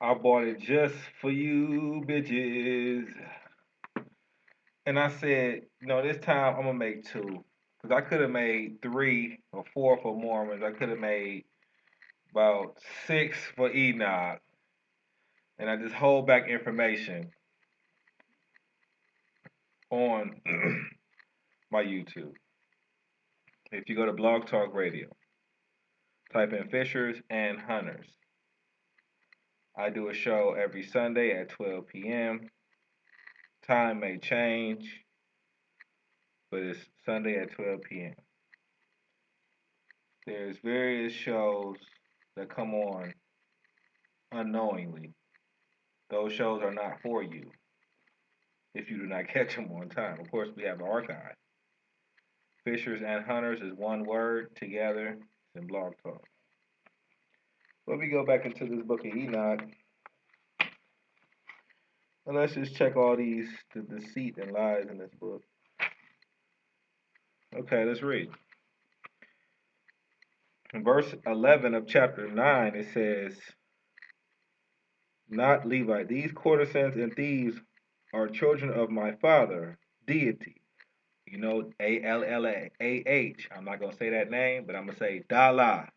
I bought it just for you, bitches. And I said, this time I'm gonna make two. Cause I could have made three or four for Mormons. I could have made about six for Enoch. And I just hold back information on my YouTube. If you go to Blog Talk Radio, type in Fishers and Hunters. I do a show every Sunday at 12 p.m. Time may change, but it's Sunday at 12 p.m. There's various shows that come on unknowingly. Those shows are not for you if you do not catch them on time. Of course, we have the archive. Fishers and Hunters is one word together in Blog Talk. Let me go back into this book of Enoch, and let's just check all the deceit and lies in this book. Okay, let's read. In verse 11 of chapter 9, it says, not Levite. These courtesans and thieves are children of my father, deity. Allah. I'm not going to say that name, but I'm going to say Dala.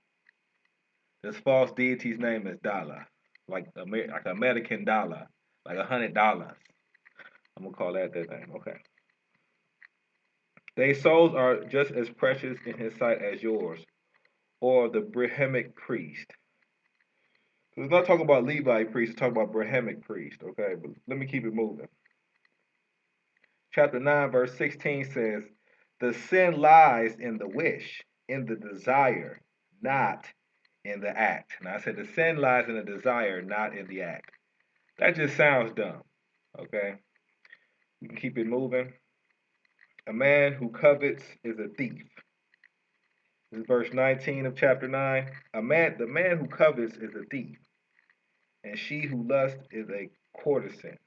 This false deity's name is Dala, like American dollar, like $100. I'm going to call that name. Okay. Their souls are just as precious in his sight as yours, or the Brahmic priest. So it's not talking about Levi priest, it's talking about Brahmic priest, okay? But let me keep it moving. Chapter 9, verse 16 says, the sin lies in the wish, in the desire, not in the act. Now I said the sin lies in the desire, not in the act. That just sounds dumb, okay? We can keep it moving. A man who covets is a thief. This is verse 19 of chapter 9. The man who covets is a thief, and she who lusts is a courtesan.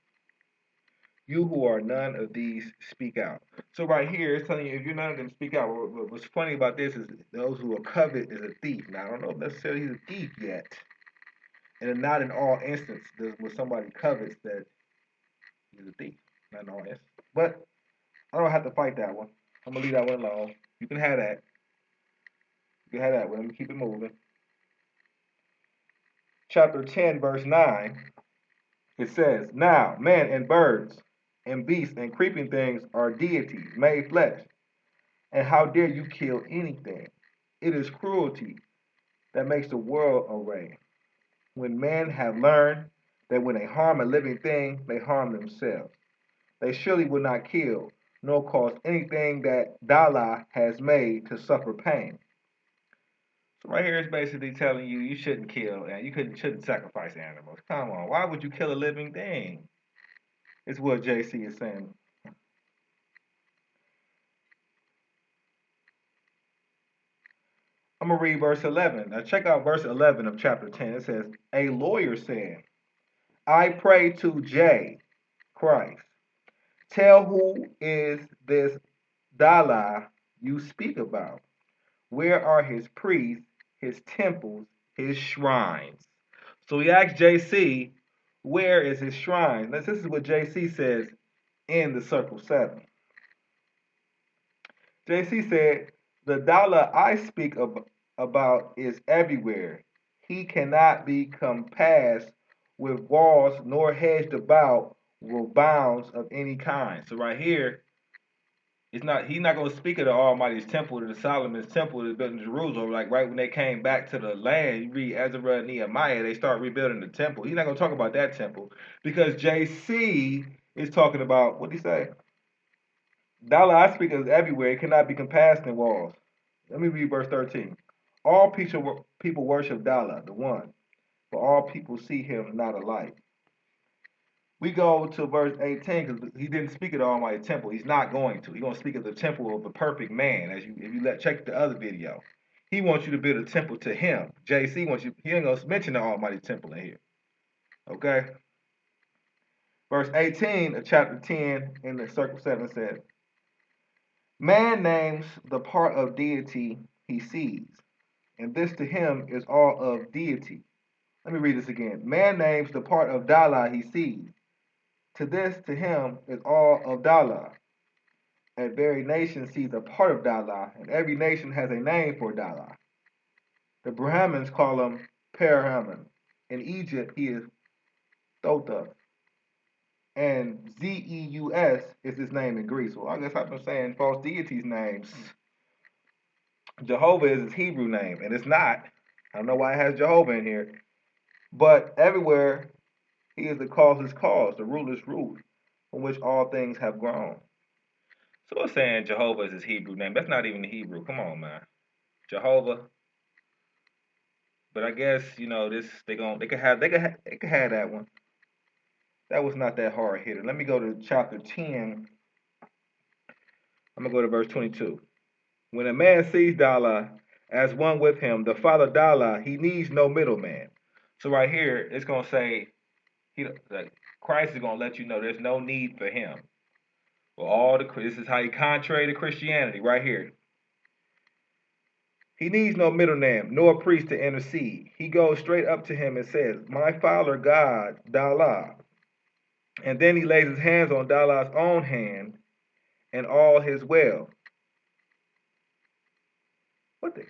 You who are none of these, speak out. So right here, it's telling you if you're none of them, speak out. What's funny about this is those who are covet is a thief. Now I don't know if necessarily he's a thief yet, and not in all instances when somebody covets that he's a thief. Not in all instances, but I don't have to fight that one. I'm gonna leave that one alone. You can have that. You can have that one. Let me keep it moving. Chapter 10, verse 9. It says, now men and birds and beasts and creeping things are deities made flesh. And how dare you kill anything? It is cruelty that makes the world array. When men have learned that when they harm a living thing, they harm themselves. They surely will not kill, nor cause anything that Dala has made to suffer pain. So right here is basically telling you you shouldn't kill and shouldn't sacrifice animals. Come on, why would you kill a living thing? It's what JC is saying. I'm going to read verse 11. Now check out verse 11 of chapter 10. It says, a lawyer said, I pray to J, Christ. Tell who is this Dala you speak about? Where are his priests, his temples, his shrines? So he asked JC, where is his shrine? Now, this is what JC says in the Circle 7. JC said, the Dala I speak about is everywhere. He cannot be compassed with walls nor hedged about with bounds of any kind. So right here, he's not going to speak of the Almighty's temple, to the Solomon's temple that's built in Jerusalem. Like right when they came back to the land, you read Ezra and Nehemiah, they start rebuilding the temple. He's not going to talk about that temple because JC is talking about, what did he say? Dala I speak is everywhere. It cannot be compassed in walls. Let me read verse 13. All people worship Dala, the one, but all people see him not alike. We go to verse 18 because he didn't speak of the Almighty temple. He's not going to. He's going to speak of the temple of the perfect man. If you check the other video, he wants you to build a temple to him. JC wants you. He ain't going to mention the Almighty temple in here. Okay. Verse 18 of chapter 10 in the circle 7 says, man names the part of deity he sees, and this to him is all of deity. Let me read this again. Man names the part of Dala he sees. To him, is all of Dala. Every nation sees a part of Dala, and every nation has a name for Dala. The Brahmins call him Parahaman. In Egypt, he is Thothus. And Zeus is his name in Greece. Well, I guess I've been saying false deities' names. Jehovah is his Hebrew name, and it's not. I don't know why it has Jehovah in here. But everywhere, he is the causeless cause, the rootless root, from which all things have grown. So it's saying Jehovah is his Hebrew name. That's not even the Hebrew. Come on, man. Jehovah. But I guess this they could have that one. That was not that hard hitting. Let me go to chapter 10. I'm gonna go to verse 22. When a man sees Dala as one with him, the father Dala, he needs no middleman. So right here, it's gonna say like Christ is gonna let you know there's no need for him. Well, this is how he contrary to Christianity right here. He needs no middleman, nor priest to intercede. He goes straight up to him and says, "My father God, Dala." And then he lays his hands on Dala's own hand and all his well. What the?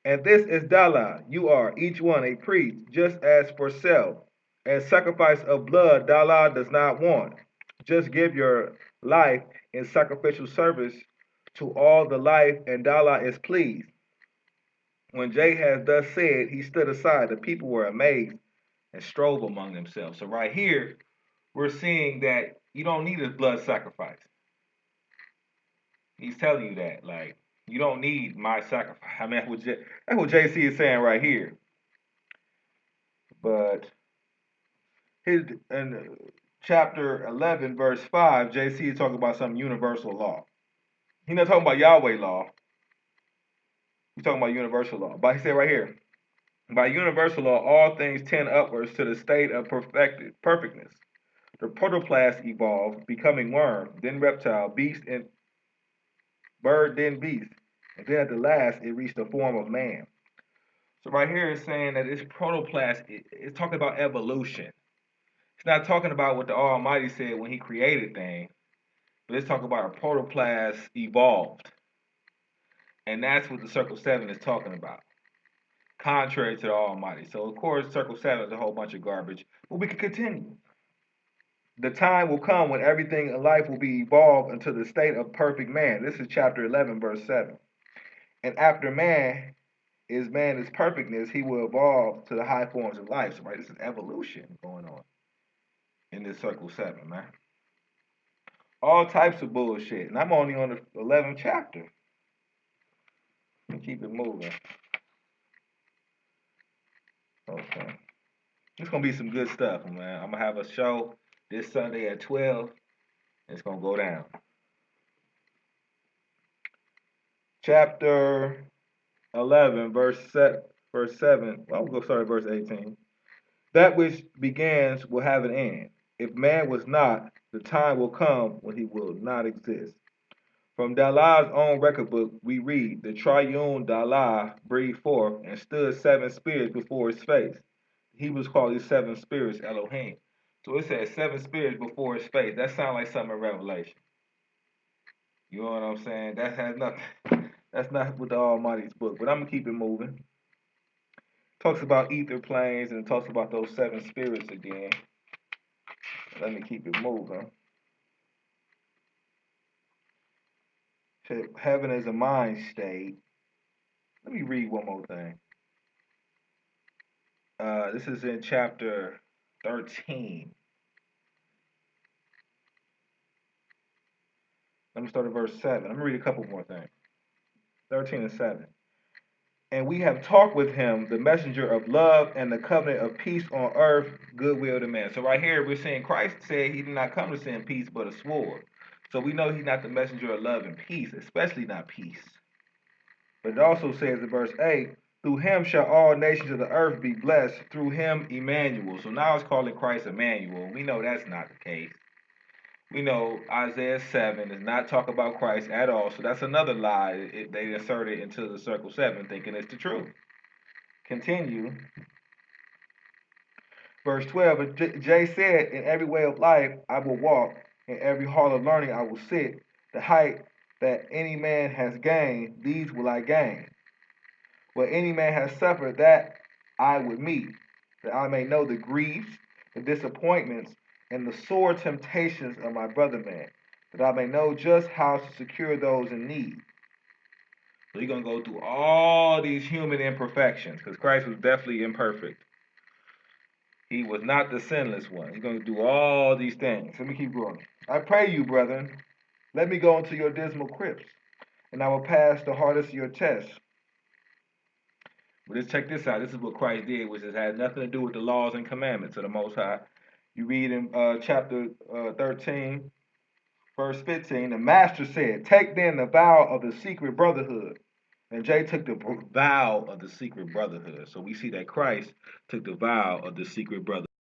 And this is Dala. You are each one a priest, just as for self. And sacrifice of blood Dala does not want. Just give your life in sacrificial service to all the life, and Dala is pleased. When Jahaz thus said, he stood aside. The people were amazed and strove among themselves. So right here, we're seeing that you don't need a blood sacrifice. He's telling you that, like, you don't need my sacrifice. I mean, that's what JC is saying right here. But in chapter 11, verse 5, JC is talking about some universal law. He's not talking about Yahweh law. He's talking about universal law. But he said right here, by universal law, all things tend upwards to the state of perfectness. The protoplast evolved, becoming worm, then reptile, beast, and bird, then beast. And then at the last, it reached the form of man. So right here it's saying that this protoplast, it's talking about evolution. It's not talking about what the Almighty said when he created things, but it's talking about a protoplast evolved. And that's what the circle 7 is talking about, contrary to the Almighty. So, of course, circle 7 is a whole bunch of garbage, but we can continue. The time will come when everything in life will be evolved into the state of perfect man. This is chapter 11, verse 7. And after man is perfectness, he will evolve to the high forms of life. So, right, this is evolution going on in this circle 7, man. All types of bullshit. And I'm only on the 11th chapter. Keep it moving. Okay. It's going to be some good stuff, man. I'm going to have a show this Sunday at 12. It's going to go down. Chapter 11, verse 7. Well, we'll go start at verse 18. That which begins will have an end. If man was not, the time will come when he will not exist. From Dala's own record book, we read, the triune Dala breathed forth and stood 7 spirits before his face. He was called these 7 spirits Elohim. So it says 7 spirits before his face. That sounds like something in Revelation. You know what I'm saying? That has nothing. That's not with the Almighty's book. But I'm gonna keep it moving. Talks about ether planes and talks about those 7 spirits again. Let me keep it moving. Heaven is a mind state. Let me read one more thing. This is in chapter 13. Let me start at verse 7. Let me read a couple more things. 13 and 7. And we have talked with him, the messenger of love and the covenant of peace on earth, goodwill to man. So right here, we're seeing Christ said he did not come to send peace, but a sword. So we know he's not the messenger of love and peace, especially not peace. But it also says in verse 8, through him shall all nations of the earth be blessed, through him Emmanuel. So now it's calling Christ Emmanuel. We know that's not the case. We know Isaiah 7 does not talk about Christ at all. So that's another lie they inserted into the circle 7, thinking it's the truth. Continue. Verse 12, but Jay said, in every way of life I will walk, in every hall of learning I will sit. The height that any man has gained, these will I gain. What any man has suffered, that I would meet, that I may know the griefs, the disappointments, and the sore temptations of my brother man, that I may know just how to secure those in need. So he's going to go through all these human imperfections, because Christ was definitely imperfect. He was not the sinless one. He's going to do all these things. Let me keep going. I pray you, brethren, let me go into your dismal crypts, and I will pass the hardest of your tests. But let's check this out. This is what Christ did, which has nothing to do with the laws and commandments of the Most High. You read in chapter 13, verse 15, the Master said, take then the vow of the secret brotherhood. And Jay took the vow of the secret brotherhood. So we see that Christ took the vow of the secret brotherhood.